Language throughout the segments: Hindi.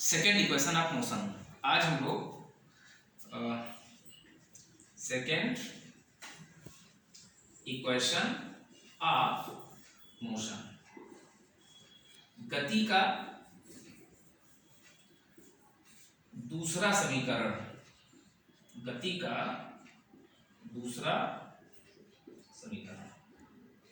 Second equation of motion. आज हम लोग सेकेंड इक्वेशन ऑफ मोशन, गति का दूसरा समीकरण, गति का दूसरा समीकरण,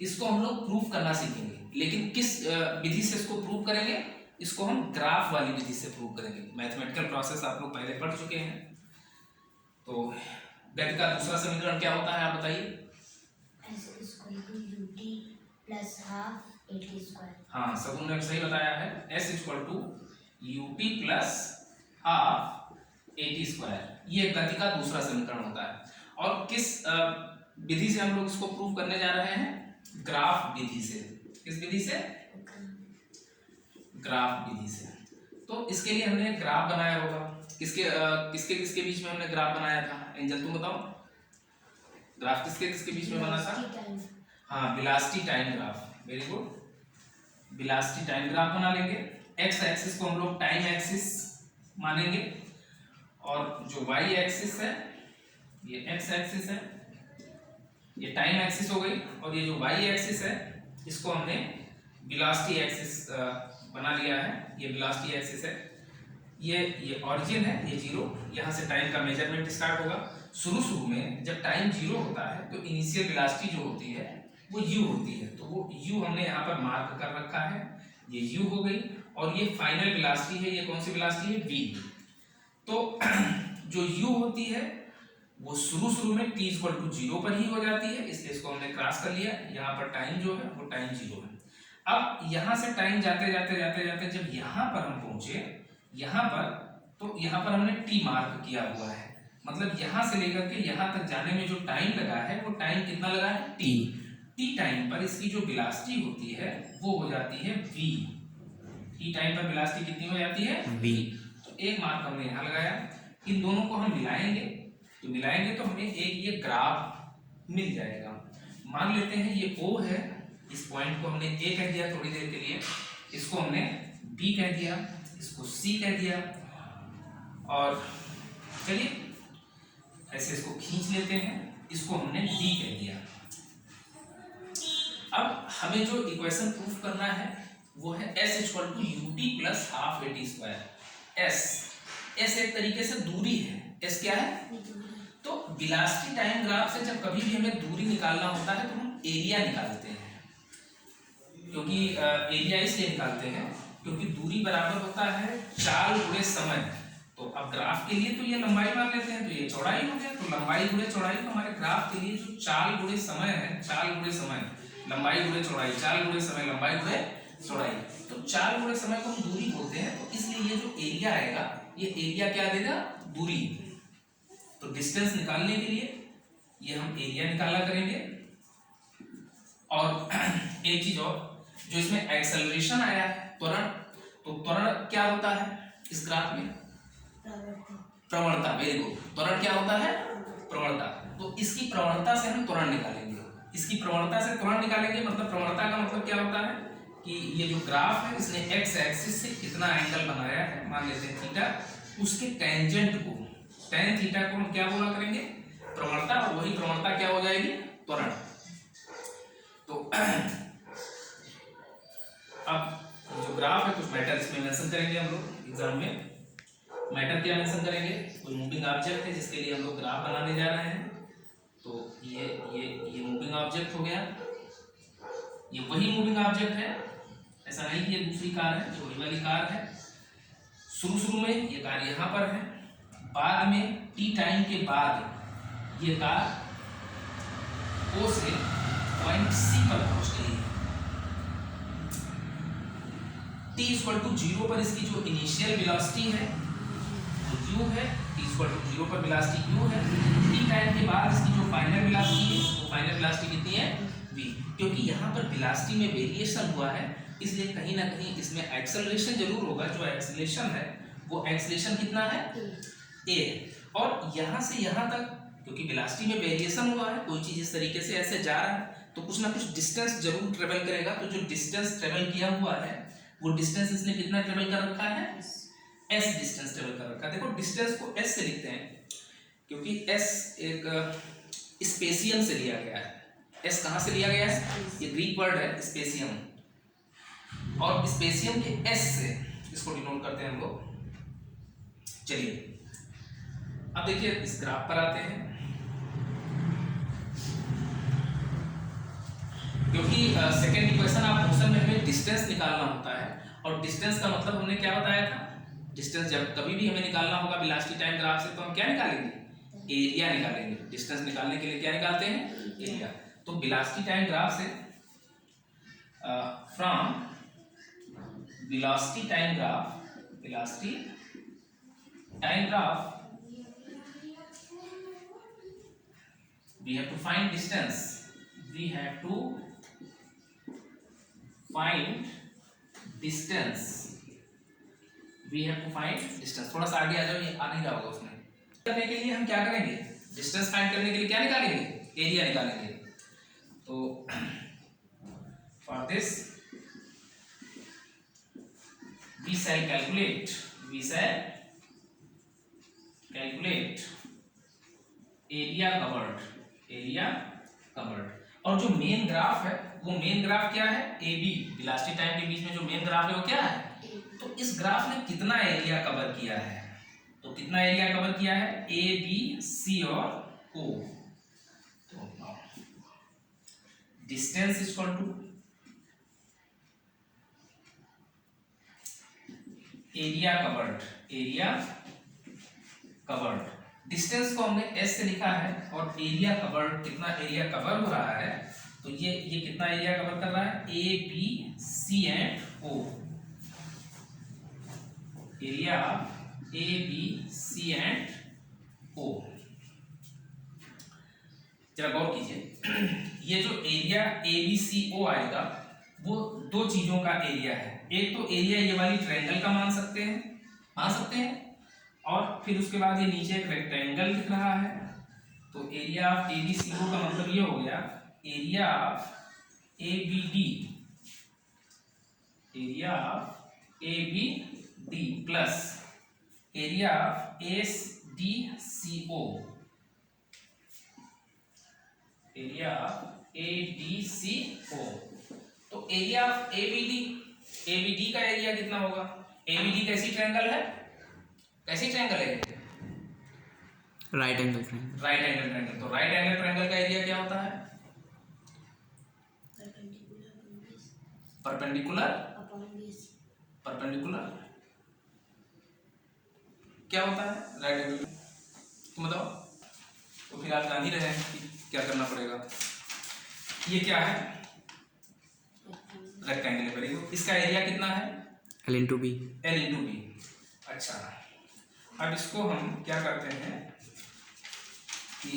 इसको हम लोग प्रूफ करना सीखेंगे। लेकिन किस विधि से इसको प्रूव करेंगे? इसको हम ग्राफ वाली विधि से प्रूव करेंगे। मैथमेटिकल प्रोसेस आप लोग पहले पढ़ चुके हैं। तो गति का दूसरा समीकरण क्या होता है, आप बताइए। हाँ, सगुन ने सही बताया है। S = UT plus half AT²। ये गति का दूसरा समीकरण होता है। और किस विधि से हम लोग इसको प्रूव करने जा रहे हैं? ग्राफ विधि से। किस विधि से? ग्राफ विधि से। तो इसके लिए हमने ग्राफ बनाया होगा। किसके किसके बीच में हमने ग्राफ बनाया था? एंजल तुम बताओ, ग्राफ किसके बीच में बना था? हाँ, velocity time graph. Very good, velocity time graph बना लेंगे। एक्स एक्सिस को हम लोग टाइम एक्सिस मानेंगे और जो वाई एक्सिस है ये एक्स एक्सिस है, ये टाइम एक्सिस हो गई। और ये जो वाई एक्सिस है इसको हमने वेलोसिटी एक्सिस बना लिया है। ये वेलोसिटी एक्सिस है, ये ऑरिजिन है, ये जीरो। यहाँ से टाइम का मेजरमेंट स्टार्ट होगा। शुरू में जब टाइम जीरो होता है तो इनिशियल वेलोसिटी जो होती है वो u होती है। तो वो u हमने यहाँ पर मार्क कर रखा है, ये u हो गई। और ये फाइनल वेलोसिटी है, ये कौन सी वेलोसिटी है? v। तो जो u होती है वो शुरू में t = 0 पर ही हो जाती है, इसलिए इसको हमने क्रॉस कर लिया। यहाँ पर टाइम जो है वो टाइम 0 है। अब यहाँ से टाइम जाते जाते जब यहाँ पर हम पहुंचे, यहाँ पर, तो यहाँ पर हमने t मार्क किया हुआ है। मतलब यहाँ से लेकर के यहाँ तक जाने में जो टाइम लगा है वो टाइम कितना लगा है? t टाइम पर इसकी जो वेलोसिटी होती है वो हो जाती है v। t टाइम पर वेलोसिटी कितनी हो जाती है? v। तो एक मार्क हमने यहाँ लगाया। इन दोनों को हम मिलाएंगे तो हमें एक ये ग्राफ मिल जाएगा। मान लेते हैं ये O है, इस पॉइंट को हमने A कह दिया थोड़ी देर के लिए, इसको हमने B कह दिया, इसको C कह दिया। और चलिए ऐसे इसको खींच लेते हैं, इसको हमने D कह दिया। अब हमें जो इक्वेशन प्रूफ करना है वो है S = UT plus half AT²। S एक तरीके से दूरी है। S क्या है? तो वेलोसिटी टाइम ग्राफ से जब कभी भी हमें दूरी निकालना होता है तो हम एरिया निकालते हैं। क्योंकि एरिया इसलिए निकालते हैं क्योंकि दूरी बराबर होता है चाल गुणे समय। तो अब ग्राफ के लिए तो ये लंबाई मान लेते हैं, तो ये चौड़ाई हो गया। तो लंबाई गुणे चौड़ाई, तो हमारे ग्राफ के लिए जो चाल गुणे समय है, चाल गुणे समय लंबाई गुणे चौड़ाई, चाल गुणे समय लंबाई गुणे चौड़ाई। तो चाल गुणे समय को हम दूरी बोलते हैं। तो इसलिए ये जो एरिया आएगा, ये एरिया क्या देगा? दूरी। तो डिस्टेंस निकालने के लिए ये हम एरिया निकाला करेंगे। और एक चीज और, जो इसमें एक्सेलरेशन आया है, त्वरण, तो त्वरण क्या होता है इस ग्राफ में? प्रवणता। Very good. त्वरण क्या होता है? प्रवणता। तो इसकी प्रवणता से हम त्वरण निकालेंगे। इसकी प्रवणता से त्वरण निकालेंगे। मतलब प्रवणता का मतलब क्या होता है कि ये जो ग्राफ है इसने एक्स एक्सिस से कितना एंगल बनाया है, मान लेते हैं थीटा, उसके टेंजेंट को, tan थीटा को हम क्या बोला करेंगे? प्रवणता। और वही प्रवणता क्या हो जाएगी? त्वरण। तो अब जो ग्राफ है कुछ मैटर इसमें मेंशन करेंगे हम लोग एग्जाम में। मैटर क्या मेंशन करेंगे? कोई मूविंग ऑब्जेक्ट है जिसके लिए हम लोग ग्राफ बनाने जा रहे हैं। तो ये मूविंग ऑब्जेक्ट हो गया। ये वही मूविंग ऑब्जेक्ट है, ऐसा नहीं कि ये दूसरी कार है, ये वही वाली कार है। शुरू में ये कार यहाँ पर है, बाद में t टाइम के बाद ये कार O से पॉइंट C पर पहुंच गई है। t = 0 पर इसकी जो इनिशियल वेलोसिटी है वो u है। t = 0 पर वेलोसिटी u है। t टाइम के बाद इसकी जो फाइनल वेलोसिटी है वो फाइनल वेलोसिटी कितनी है? v। क्योंकि यहाँ पर वेलोसिटी में वेरिएशन हुआ है इसलिए कहीं ना कहीं इसमें एक्सेलरेशन जरूर होगा। जो एक्सेलरेशन है वो एक्सेलरेशन कितना है? a। और यहाँ से यहाँ तक क्योंकि वेलोसिटी में वेरिएशन हुआ है, कोई चीज इस तरीके से ऐसे जा रहा है तो कुछ ना कुछ डिस्टेंस जरूर ट्रेवल करेगा। तो जो डिस्टेंस ट्रेवल किया हुआ है वो डिस्टेंस इसने कितना ट्रेवल कर रखा है, s डिस्टेंस ट्रेवल कर रखा है। देखो डिस्टेंस को s से लिखते हैं क्योंकि s एक स्पेसियम से लिया गया है। s कहाँ से लिया गया है, ये ग्रीक वर्ड है स्पेसियम, और स्पेसियम के s से इसको डिनोट करते हैं हम लोग। चलिए अब देखिए इस ग्राफ पर आते हैं, क्योंकि सेकेंड इक्वेशन ऑफ मोशन में हमें डिस्टेंस निकालना होता है, और डिस्टेंस का मतलब हमने क्या बताया था, डिस्टेंस जब कभी भी हमें निकालना होगा वेलोसिटी टाइम ग्राफ से तो हम क्या निकालेंगे, एरिया निकालेंगे। डिस्टेंस निकालने के लिए क्या निकालते हैं, एरिया। तो वेलोसिटी टाइम ग्राफ से from velocity time graph we have to find distance, थोड़ा सा आगे आ जाओ, ये आ नहीं रहा होगा उसमें। करने के लिए हम क्या करेंगे, डिस्टेंस फाइंड करने के लिए क्या निकालेंगे, एरिया निकालेंगे। तो for this we shall calculate area covered। और जो मेन ग्राफ है, वो मेन ग्राफ क्या है, AB, वेलोसिटी टाइम के बीच में जो मेन ग्राफ है वो क्या है, तो इस ग्राफ ने कितना एरिया कवर किया है, तो कितना एरिया कवर किया है, A, B, C और O। तो distance is equal to area covered. Distance को हमने s से लिखा है, और एरिया कवर्ड, कितना एरिया कवर हो रहा है, तो ये कितना एरिया कवर कर रहा है, A, B, C and O। Area A, B, C and O। जरा गौर कीजिए, ये जो area A, B, C, O आएगा वो दो चीजों का एरिया है। एक तो एरिया ये वाली ट्रायंगल का मान सकते हैं, और फिर उसके बाद ये नीचे एक रेक्टेंगल दिख रहा है, तो एरिया ऑफ ABCO का मतलब ये हो गया area of ABD plus area of ADCO, तो एरिया ऑफ ABD का एरिया कितना होगा, ABD कैसी ट्रायंगल है, राइट एंगल ट्रायंगल। तो राइट एंगल ट्रायंगल का एरिया क्या होता है, परपेंडिकुलर क्या होता है, राइट एंगल। तुम बताओ, तो फिर आप जान ही रहे हैं कि क्या करना पड़ेगा। ये क्या है, रेक्टेंगल है, वेरी गुड। इसका एरिया कितना है, L into B। अच्छा, अब इसको हम क्या करते हैं कि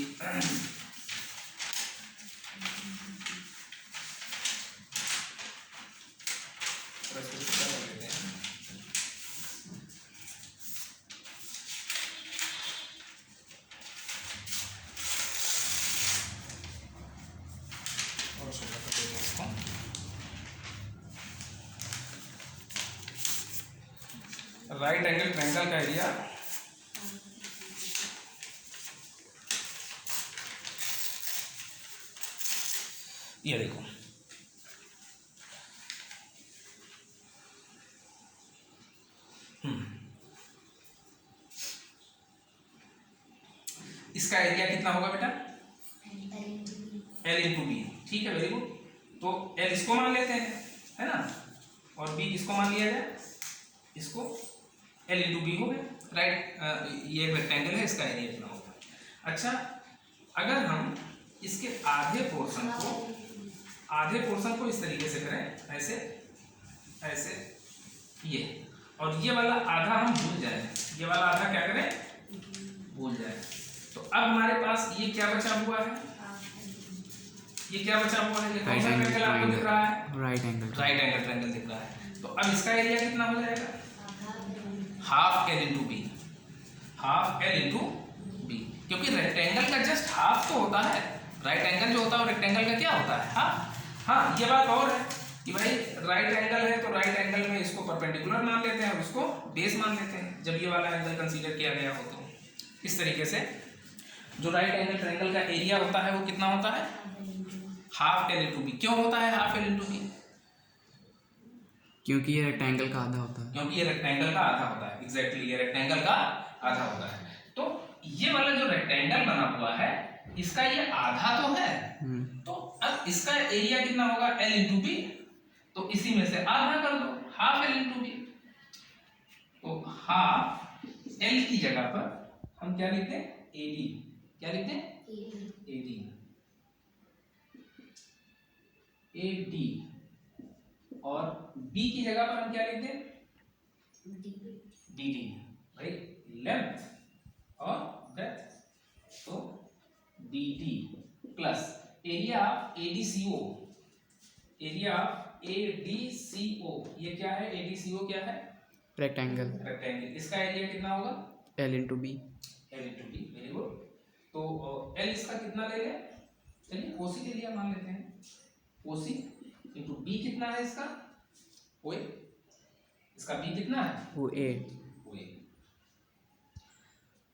राइट एंगल ट्रायंगल का एरिया ये देखो, इसका एरिया कितना होगा बेटा, L into B। ठीक है, वेरी गुड। तो L इसको मान लेते हैं, है ना, और B किसको मान लिया जाए, इसको L into B हो गया, राइट। ये रेक्टेंगल है, इसका एरिया इतना होगा। अच्छा, अगर हम इसके आधे पोर्शन को इस तरीके से करें, ऐसे ये, और ये वाला आधा हम भूल जाए, ये वाला आधा क्या करें, भूल जाए। तो अब हमारे पास ये क्या बचा हुआ है, ये कौन सा ट्रायंगल आपको दिख रहा है, राइट एंगल ट्रायंगल दिख रहा है। तो अब इसका एरिया कितना हो जाएगा, हाफ L into B, क्योंकि रेक्टेंगल का जस्ट हाफ तो होता है, राइट एंगल जो होता है वो रेक्टेंगल का क्या होता है, हाँ, ये बात और है। कि भाई राइट एंगल है तो राइट एंगल में इसको परपेंडिकुलर मान लेते हैं और उसको बेस मान लेते हैं जब ये वाला एंगल कंसीडर किया गया हो। तो इस तरीके से जो राइट एंगल ट्रायंगल का एरिया होता है वो कितना होता है, हाफ एल इंटू बी। क्यों होता है हाफ एल इंटू बी? क्योंकि ये रेक्टेंगल का आधा होता है। क्योंकि ये रेक्टेंगल का आधा होता है। एग्जैक्टली ये रेक्टेंगल का आधा होता है। तो ये वाला जो रेक्टेंगल बना हुआ है इसका ये आधा तो है, तो अब इसका एरिया कितना होगा, एल इंटू बी। तो इसी में से आधा कर दो, हाफ एल इंटू बी। तो हाफ एल की जगह पर हम क्या लिखते हैं, एडी। क्या लिखते हैं, एडी। एडी। और बी की जगह पर हम क्या लिखते हैं, डी डी। भाई लेंथ और ब्रेड्थ, तो D D plus area of ADCO. Area of ADCO ये क्या है, एडीसीओ क्या है, रेक्टेंगल। रेक्टेंगल। इसका एरिया कितना होगा, L into B. L into B. Very good. तो एल इसका कितना ले लें, चलिए कोसी के लिए मान लेते हैं, कोसी इंटू बी कितना है इसका, ओए। इसका बी कितना है, वो ए। ओए।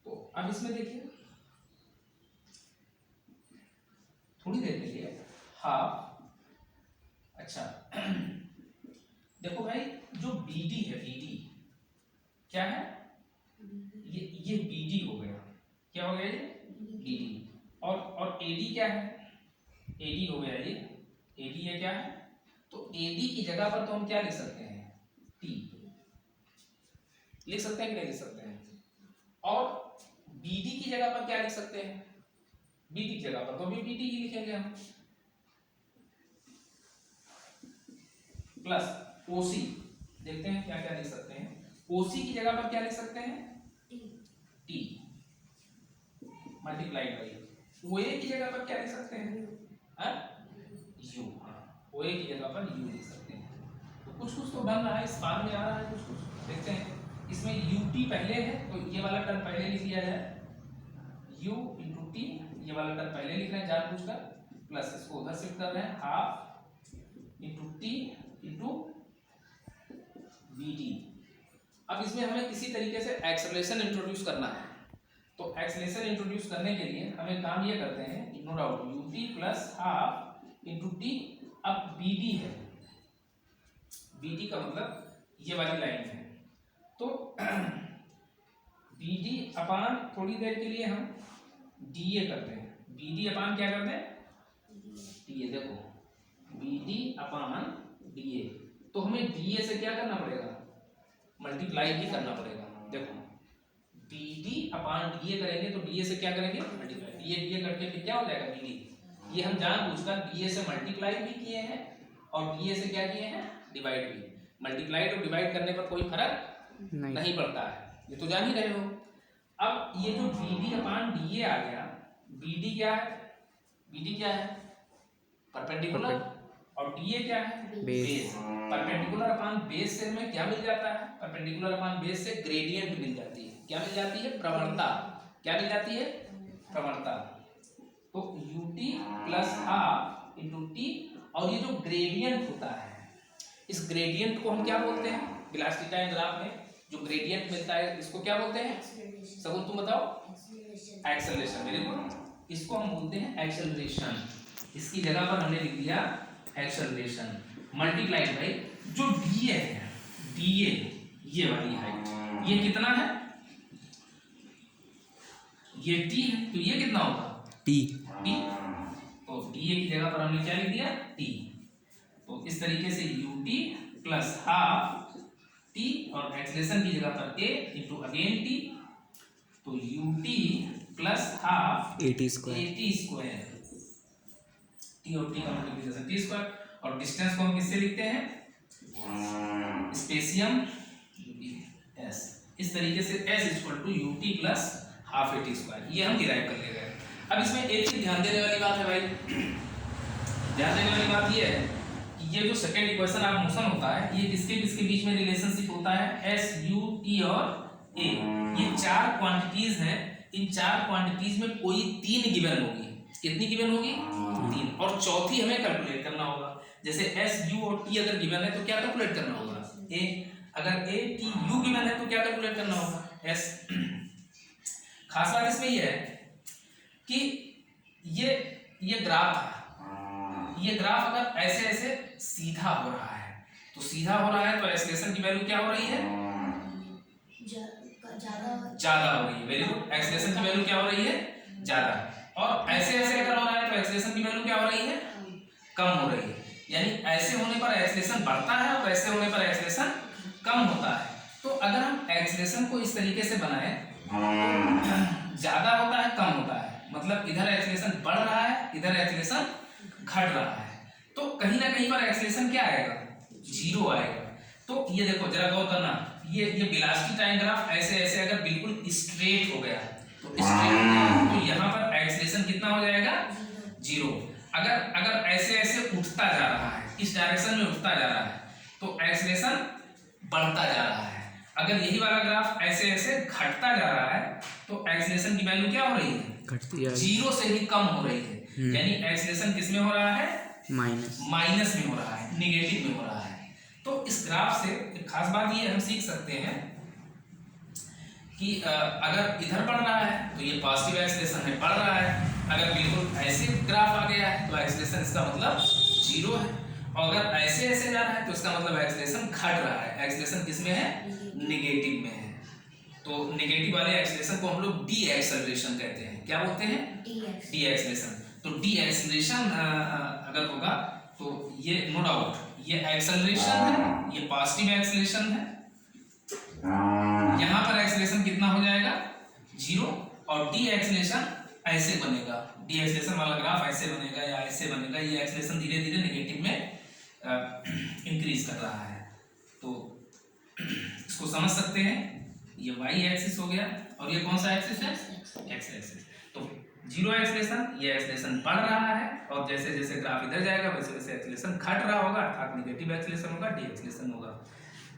तो अब इसमें देखिए थोड़ी देर के लिए हाफ, अच्छा देखो भाई जो BD है, BD क्या है, ये BD हो गया। क्या हो गया ये, BD। और AD क्या है, AD हो गया ये, AD ये क्या है, तो AD की जगह पर तो हम क्या लिख सकते हैं, T लिख सकते हैं कि नहीं लिख सकते हैं। और BD की जगह पर क्या लिख सकते हैं, BD की जगह पर तो भी BD ही लिखेंगे हम, प्लस OC। देखते हैं क्या क्या लिख सकते हैं। OC की जगह पर क्या लिख सकते हैं, T मल्टीप्लाइड बाई। OA की जगह पर क्या लिख सकते हैं, U। हाँ, OA की जगह पर U लिख सकते हैं। तो कुछ कुछ तो बन रहा है, इस बार में आ रहा है कुछ कुछ। देखते हैं इसमें UT पहले है तो ये वाला टर्म पहले लिख लिया जाए, U इंटू T, ये वाला टर्म पहले लिख रहे हैं जानबूझकर, प्लस इसको उधर शिफ्ट कर रहे हैं, half into T into BD। अब इसमें हमें किसी तरीके से एक्सेलरेशन इंट्रोड्यूस करना है। तो एक्सेलरेशन इंट्रोड्यूस करने के लिए हमें काम ये करते हैं, ignore out UT plus half into T। अब BD है, BD का मतलब ये वाली लाइन है, तो BD अपान थोड़ी देर के लिए हम DA करते हैं। BD अपान क्या करते हैं, DA। देखो BD अपान DA, तो हमें DA से क्या करना पड़ेगा, मल्टीप्लाई भी करना पड़ेगा। देखो BD अपान DA करेंगे तो DA से क्या करेंगे, मल्टीप्लाई। DA करके फिर क्या हो जाएगा, BD। ये हम जानबूझकर DA से मल्टीप्लाई भी किए हैं और DA से क्या किए हैं, डिवाइड भी। मल्टीप्लाई और डिवाइड करने पर कोई फर्क नहीं पड़ता है, ये तो जान ही रहे हो। अब ये जो BD अपान DA आ गया, BD क्या है, BD क्या है, परपेंडिकुलर, और DA क्या है, बेस। परपेंडिकुलर अपान बेस से हमें क्या मिल जाता है, परपेंडिकुलर अपान बेस से ग्रेडियंट मिल जाती है। क्या मिल जाती है, प्रवणता। क्या मिल जाती है, प्रवणता। तो UT plus half into T, और ये जो ग्रेडियंट होता है, इस ग्रेडियंट को हम क्या बोलते हैं, वेलोसिटी ग्राफ में जो ग्रेडियंट मिलता है इसको क्या बोलते हैं, सगुन तुम बताओ, एक्सेलरेशन। Very good. इसको हम बोलते हैं एक्सेलरेशन। इसकी जगह पर हमने लिख दिया एक्सेलरेशन मल्टीप्लाइड बाई जो DA है, DA ये वाली हाइट, ये कितना है, ये T है, तो ये कितना होगा, T। तो DA की जगह पर हमने क्या लिख दिया, T। तो इस तरीके से UT प्लस हाफ T और एक्सेलरेशन की जगह पर A इंटू अगेन T, तो UT plus half AT square. T और T का मल्टीप्लिकेशन T स्क्वायर। और डिस्टेंस को हम किससे लिखते हैं, स्पेसियम S। इस तरीके से S equal to UT plus half AT square, ये हम डिराइव कर ले गए। अब इसमें एक चीज ध्यान देने वाली बात है भाई, ध्यान देने वाली बात ये है कि ये जो सेकंड इक्वेशन ऑफ मोशन होता है, ये किसके किसके बीच में रिलेशनशिप होता है, S U T और A। ये चार क्वांटिटीज हैं, इन चार क्वांटिटीज में कोई तीन गिवन होगी। कितनी गिवन होगी, तीन, और चौथी हमें कैलकुलेट करना होगा। जैसे एस यू और टी अगर गिवन है तो क्या कैलकुलेट करना होगा, ए, अगर ए टी यू गिवन है तो क्या कैलकुलेट करना होगा, एस। खास बात इसमें ये है कि ये ग्राफ था, ये ग्राफ अगर ऐसे ऐसे सीधा हो रहा है तो सीधा हो रहा है तो एक्सेलरेशन की वैल्यू क्या हो रही है, ज्यादा हो रही है। वेरी गुड, एक्सेलरेशन की वैल्यू क्या हो रही है, ज्यादा। और ऐसे ऐसे अगर हो रहा है तो एक्सेलरेशन की वैल्यू क्या हो रही है, कम हो रही है। यानी ऐसे होने पर एक्सेलरेशन बढ़ता है और ऐसे होने पर एक्सेलरेशन कम होता है। तो अगर हम एक्सेलरेशन को इस तरीके से बनाएं तो ज्यादा होता है कम होता है, मतलब इधर एक्सेलरेशन बढ़ रहा है इधर एक्सेलरेशन घट रहा है, तो कहीं ना कहीं पर एक्सेलरेशन क्या आएगा, जीरो आएगा। तो ये देखो जरा गौर करना, ये वेलोसिटी टाइम ग्राफ ऐसे ऐसे अगर बिल्कुल स्ट्रेट हो गया तो स्ट्रेट तो यहाँ पर एक्सेलरेशन कितना हो जाएगा, जीरो। अगर ऐसे ऐसे उठता जा रहा है, इस डायरेक्शन में उठता जा रहा है तो एक्सेलरेशन बढ़ता जा रहा है। अगर यही वाला ग्राफ ऐसे ऐसे घटता जा रहा है तो एक्सेलरेशन की वैल्यू क्या हो रही है, घटती है, जीरो से भी कम हो रही है। यानी एक्सेलरेशन किस में हो रहा है, माइनस में हो रहा है, निगेटिव में हो रहा है। तो इस ग्राफ से एक खास बात ये हम सीख सकते हैं कि अगर इधर बढ़ रहा है तो ये पॉजिटिव एक्सेलरेशन है, बढ़ रहा है। अगर बिल्कुल ऐसे ग्राफ आ गया है तो एक्सेलरेशन इसका मतलब जीरो है, और अगर ऐसे ऐसे जा रहा है तो इसका मतलब एक्सेलरेशन घट रहा है। एक्सेलरेशन किसमें है, निगेटिव में है। तो निगेटिव वाले एक्सेलरेशन को हम लोग डी एक्सेलरेशन कहते हैं। क्या बोलते हैं, डी एक्सेलरेशन। तो डी एक्सेलरेशन अगर होगा तो ये नो डाउट ये एक्सेलरेशन है, ये पॉजिटिव एक्सेलरेशन है। यहाँ पर एक्सेलरेशन कितना हो जाएगा, जीरो, और डी एक्सेलरेशन ऐसे बनेगा, डी एक्सेलरेशन वाला ग्राफ ऐसे बनेगा या ऐसे बनेगा। ये एक्सेलरेशन धीरे धीरे नेगेटिव में इंक्रीज कर रहा है। तो इसको समझ सकते हैं, ये वाई एक्सिस हो गया और ये कौन सा एक्सिस है, एक्स एक्सिस। तो जीरो एक्सेलरेशन, ये एक्सेलरेशन बढ़ रहा है और जैसे जैसे ग्राफ इधर जाएगा वैसे वैसे एक्सेलरेशन घट रहा होगा, अर्थात नेगेटिव एक्सेलरेशन होगा, डी एक्सेलरेशन होगा।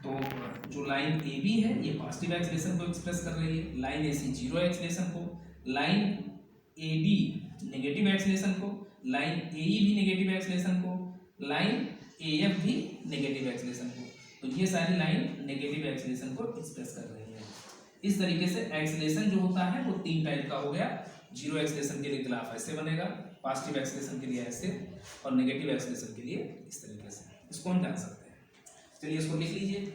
तो जो लाइन ए बी है ये पॉजिटिव एक्सेलरेशन को एक्सप्रेस कर रही है, line A C zero acceleration को, line A B negative acceleration को, लाइन ए ई भी नेगेटिव एक्सेलरेशन को, लाइन ए एफ भी नेगेटिव एक्सेलरेशन को। तो ये सारी लाइन नेगेटिव एक्सेलरेशन को एक्सप्रेस कर रही है। इस तरीके से एक्सेलरेशन जो होता है वो तीन टाइप का हो गया। जीरो एक्सेलरेशन के लिए ग्राफ ऐसे बनेगा, पॉजिटिव एक्सेलरेशन के लिए ऐसे, और नेगेटिव एक्सेलरेशन के लिए इस तरीके से। इसको हम जान सकते हैं। चलिए इसको लिख लीजिए।